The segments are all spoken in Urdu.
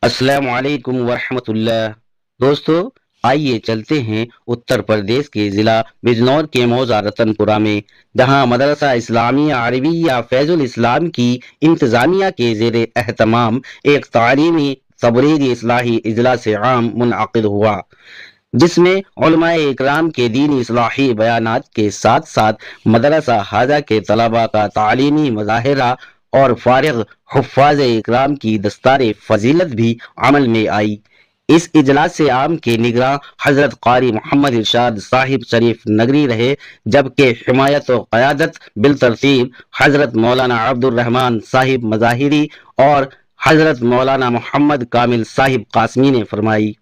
السلام علیکم ورحمۃ اللہ۔ دوستو، آئیے چلتے ہیں اتر پردیش کے ضلع بجنور کے موضع رتن پورہ میں، جہاں مدرسہ اسلامیہ عربیہ فیض الاسلام کی انتظامیہ کے زیر اہتمام ایک تعلیمی تبلیغی اصلاحی اجلاس عام منعقد ہوا، جس میں علماء اکرام کے دینی اصلاحی بیانات کے ساتھ ساتھ مدرسہ حاجہ کے طلباء کا تعلیمی مظاہرہ اور فارغ حفاظ اکرام کی دستار فضیلت بھی عمل میں آئی۔ اس اجلاس عام کے نگراں حضرت قاری محمد ارشاد صاحب شریف نگری رہے، جبکہ حمایت و قیادت بالترتیب حضرت مولانا عبد الرحمن صاحب مظاہری اور حضرت مولانا محمد کامل صاحب قاسمی نے فرمائی۔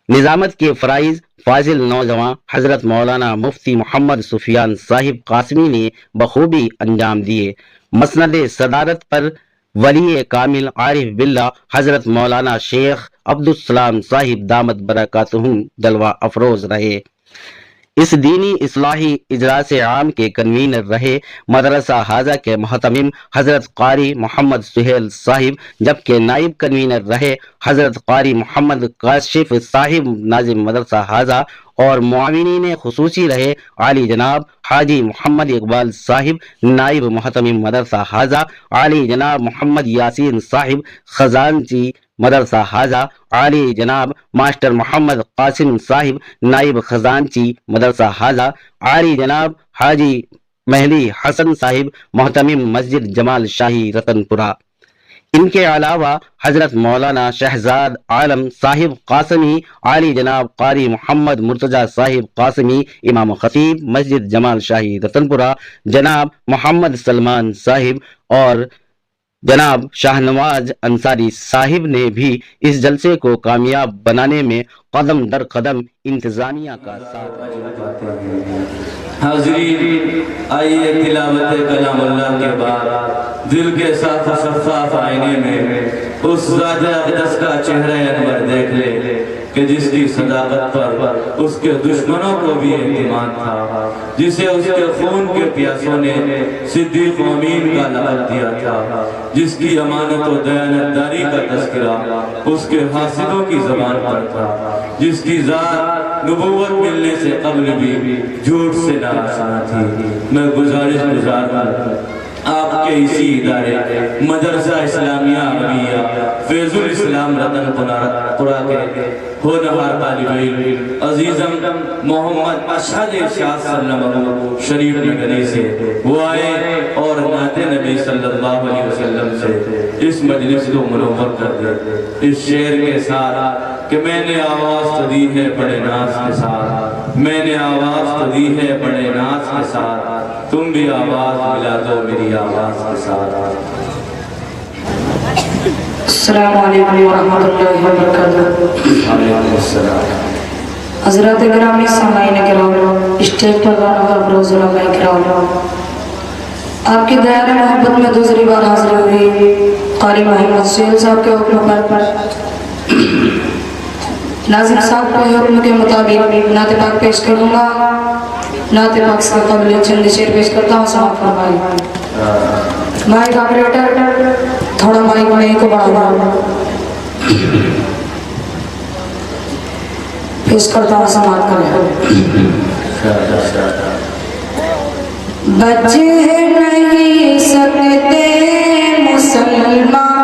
نظامت کے فرائض فاضل نوجوان حضرت مولانا مفتی محمد سفیان صاحب قاسمی نے بخوبی انجام دیے۔ مسند صدارت پر ولی کامل عارف باللہ حضرت مولانا شیخ عبدالسلام صاحب دامت برکاتہم جلوہ افروز رہے۔ اس دینی اصلاحی اجلاس عام کے کنوینر رہے مدرسہ حاجہ کے محتمم حضرت قاری محمد سہیل صاحب، جبکہ نائب کنوینر رہے حضرت قاری محمد کاشف صاحب ناظم مدرسہ حاجہ، اور معاونین خصوصی رہے عالی جناب حاجی محمد اقبال صاحب نائب محتمم مدرسہ حاجہ، عالی جناب محمد یاسین صاحب خزانچی مدرسہ حاجہ، عالی جناب ماسٹر محمد قاسم صاحب نائب خزانچی مدرسہ حاجہ، عالی جناب حاجی مہدی حسن صاحب محتمم مسجد جمال شاہی رتن پورہ۔ ان کے علاوہ حضرت مولانا شہزاد عالم صاحب قاسمی، عالی جناب قاری محمد مرتضی صاحب قاسمی امام خطیب مسجد جمال شاہی رتن پورہ، جناب محمد سلمان صاحب اور جناب شاہ نواز انصاری صاحب نے بھی اس جلسے کو کامیاب بنانے میں قدم در قدم انتظامیہ کا ساتھ۔ حاضرین، آئیے تلاوت کلام اللہ کے بعد دل کے صاف و شفاف آئینے میں اس ذات اقدس کا چہرہ انور دیکھ لے کہ جس کی صداقت پر اس کے دشمنوں کو بھی اعتماد تھا، جسے اس کے خون کے پیاسوں نے صدیق و امین کا لقب دیا تھا، جس کی امانت و دیانتداری کا تذکرہ اس کے حاسدوں کی زبان پر تھا، جس کی ذات نبوت ملنے سے قبل بھی جھوٹ سے ناآشنا تھی۔ میں گزارش گزارتا آپ کے اسی ادارے مدرسہ اسلامیہ عربیہ فیض الاسلام رتن پورہ کے ہونہار طالب علم عزیزم محمد اشہد ارشاد صلی اللہ علیہ وسلم شریف نگری سے وہ آئے اور نعت نبی صلی اللہ علیہ وسلم سے اس مجلس کو منور کر دے اس شعر کے ساتھ کہ میں نے آواز تو دی ہے بڑے ناز کے ساتھ، میں نے آواز تو دی ہے بڑے ناز کے ساتھ، تم بھی آواز ملا دو میری آواز کے ساتھ۔ السلام علیکم ورحمۃ اللہ وبرکاتہ۔ علیکم السلام۔ حضرات گرامی سامعین کرام، اسٹیج پر افروز علماء کرام، آپ کی دائرہ محبت میں دوسری بار حاضر ہوئی قاری محمد سہیل صاحب کے حکم پر ناظم صاحب کے حکم کے مطابق نعت پاک پیش کروں گا۔ نعت پاک سے قبل چند شعر پیش کرتا ہوں، سماعت فرمائیں۔ مائک آپریٹر تھوڑا مائک میں کو بڑھا دو، پیش کرتا ہوں، سماعت کریں۔ بچے نہیں سکتے مسلمان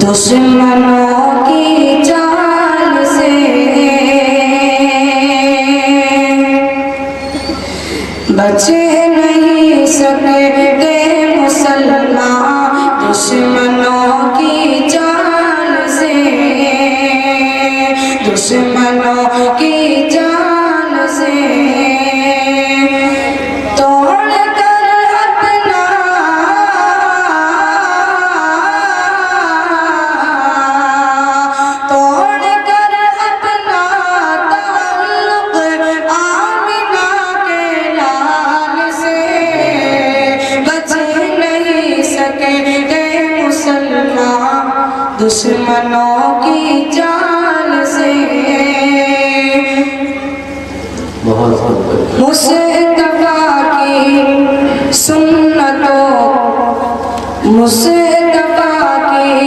دشمنوں کی چال سے، بچے نہیں سکتے مسلمان دشمنوں کی چال سے، دشمنوں کی چال سے توڑ کر اپنا تعلق آمنہ کے لال سے، بچ نہیں سکتے مسلمان دشمنوں کی چال سے۔ مصطفیٰ کی سنتوں، مصطفیٰ کی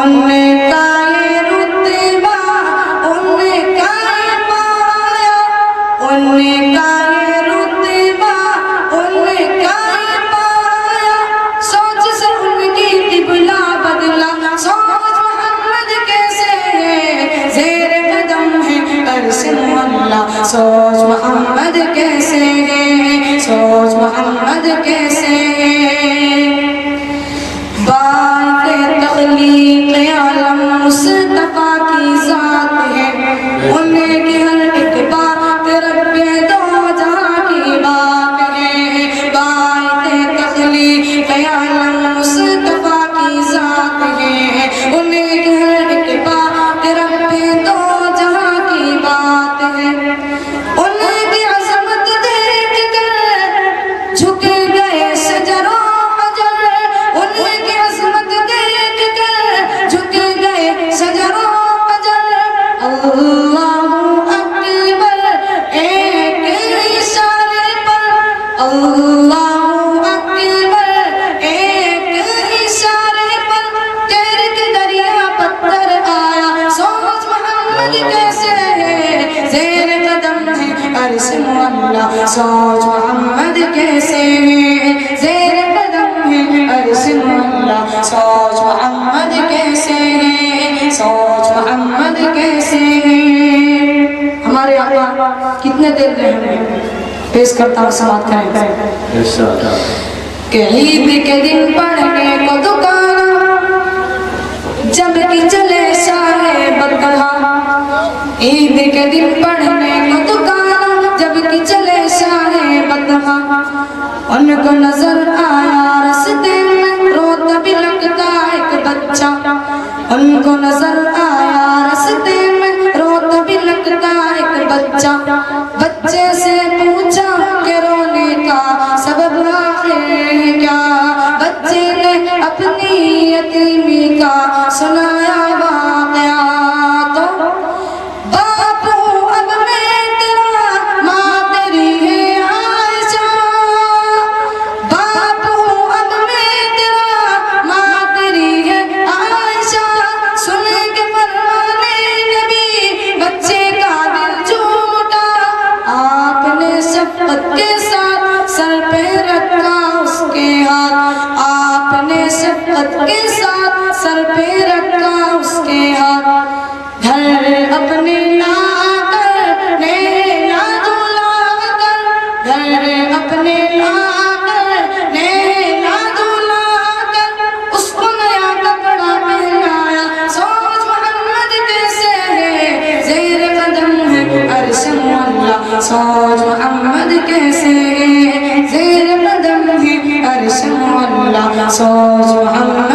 ان کا یہ رتبہ ان کا یہ پایا، ان کا یہ رتبہ ان کا یہ پایا، سوچ سے ان کی قبلہ بدلا، سوچ محمد کیسے ہے زیر قدم ہے عرش معلا، سوچ محمد کیسے ہے، سوچ محمد کیسے ہے، باعث تخلیق عالم مصطفیٰ کی ذات ہے، ان کی ہر ایک بات رب دو جہاں کی بات ہے، باعث تخلیق عالم مصطفیٰ کی ذات ہے، ان کی ہر ایک بات رب دو جہاں کی بات ہے، ان کی عظمت دیکھ کر جھک گئے شجر و حجر، ان کی عظمت دیکھ کر جھک گئے شجر و حجر، اللہ اکبر ایک اشارے پر، اللہ اکبر ایک اشارے پر، تیر کے دریا پتھر آیا، سوچ محمد کیسے ہے زیر قدم ہے عرش معلا، سوچ محمد کیسے ہے زیر قدم ہے عرش معلا، سوچ محمد کیسے ہے، سوچ محمد کیسے ہے۔ ہمارے آقا کتنے دل رہے ہیں، پیش کرتا ہوں سماعت کریں کہ عید کے دن پڑھنے کو دکانا، جب کہ چلے شاہ بدگاہ، عید کے دن پڑھنے کو دکانا، جب کہ چلے شاہ بدگاہ، ان کو نظر آیا رستے میں روتا بھی لگتا ایک بچہ، ان کو نظر آیا رستے میں روتا بھی لگتا ایک بچہ، بچے سے پوچھا کہ رونے کا سبب آخر کیا، بچے نے اپنی یتیمی کا سنایا واقعہ، تو باپو اب میں تیرا، ماں تیری ہے عائشہ، باپو اب میں تیرا، ماں تیری ہے عائشہ، سنے کے فرمانے نبی بچے کا دل جھوٹا، آپ نے شفقت کے ساتھ سر پہ رکھا اس کے ہاتھ، آپ نے شفقت کے ساتھ سر پہ رکھا اس کے ہاتھ، گھر اپنے لا کر نیلا دھلا کر، گھر اپنے لا کر نیلا دھلا کر، اس کو نیا کپڑا پہنایا، سوچ محمد کیسے ہے زیر قدم ہے عرش معلا، سوچ محمد کیسے ہے زیر قدم ہے عرش معلا، سوچ محمد